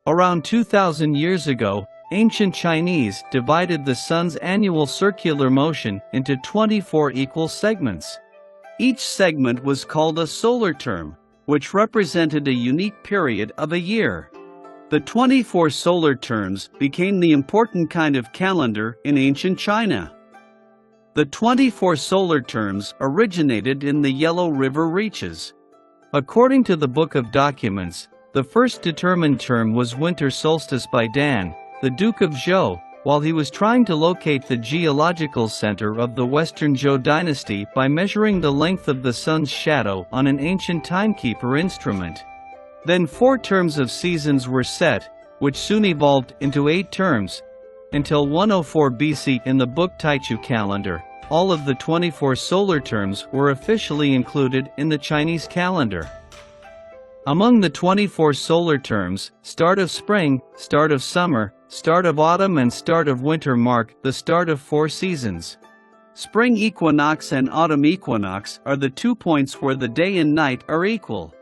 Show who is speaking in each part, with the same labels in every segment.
Speaker 1: Around 2,000 years ago, ancient Chinese divided the sun's annual circular motion into 24 equal segments. Each segment was called a solar term, which represented a unique period of a year. The 24 solar terms became the important kind of calendar in ancient China. The 24 solar terms originated in the Yellow River reaches. According to the Book of Documents, the first determined term was Winter Solstice by Dan, the Duke of Zhou, while he was trying to locate the geological center of the Western Zhou dynasty by measuring the length of the sun's shadow on an ancient timekeeper instrument. Then 4 terms of seasons were set, which soon evolved into 8 terms. Until 104 BC in the book Taichu calendar, all of the 24 solar terms were officially included in the Chinese calendar. Among the 24 solar terms, start of spring, start of summer, start of autumn and start of winter mark the start of 4 seasons. Spring equinox and autumn equinox are the 2 points where the day and night are equal.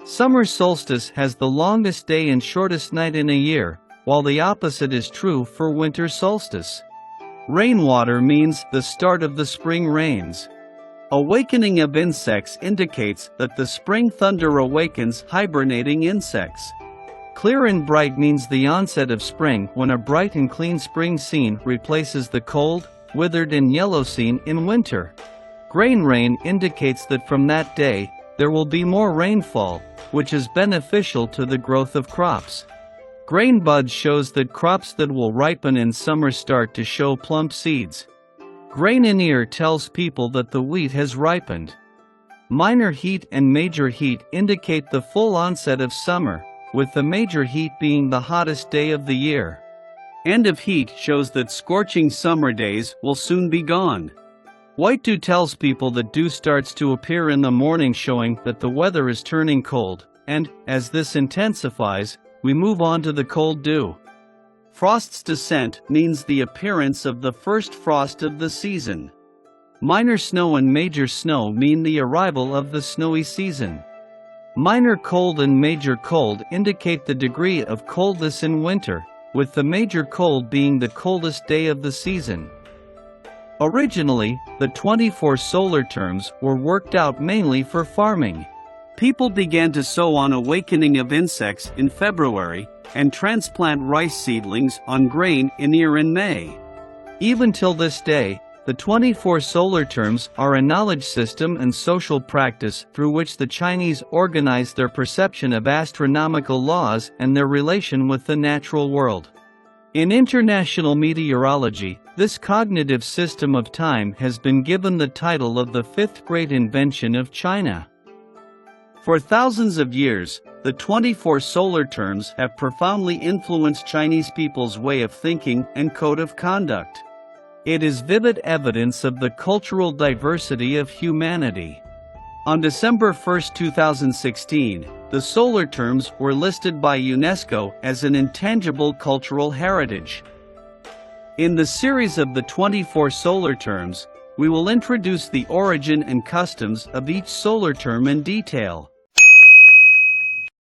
Speaker 1: Summer solstice has the longest day and shortest night in a year, while the opposite is true for winter solstice. Rainwater means the start of the spring rains. Awakening of insects indicates that the spring thunder awakens hibernating insects. Clear and bright means the onset of spring when a bright and clean spring scene replaces the cold, withered and yellow scene in winter. Grain rain indicates that from that day, there will be more rainfall, which is beneficial to the growth of crops. Grain bud shows that crops that will ripen in summer start to show plump seeds. Grain in ear tells people that the wheat has ripened. Minor heat and major heat indicate the full onset of summer, with the major heat being the hottest day of the year. End of heat shows that scorching summer days will soon be gone. White dew tells people that dew starts to appear in the morning, showing that the weather is turning cold, and, as this intensifies, we move on to the cold dew. Frost's descent means the appearance of the first frost of the season. Minor snow and major snow mean the arrival of the snowy season. Minor cold and major cold indicate the degree of coldness in winter, with the major cold being the coldest day of the season. Originally, the 24 solar terms were worked out mainly for farming. People began to sow on awakening of insects in February, and transplant rice seedlings on grain in ear in May. Even till this day, the 24 solar terms are a knowledge system and social practice through which the Chinese organize their perception of astronomical laws and their relation with the natural world. In international meteorology, this cognitive system of time has been given the title of the 5th great invention of China. For thousands of years, the 24 solar terms have profoundly influenced Chinese people's way of thinking and code of conduct. It is vivid evidence of the cultural diversity of humanity. On December 1, 2016, the solar terms were listed by UNESCO as an intangible cultural heritage. In the series of the 24 solar terms, we will introduce the origin and customs of each solar term in detail.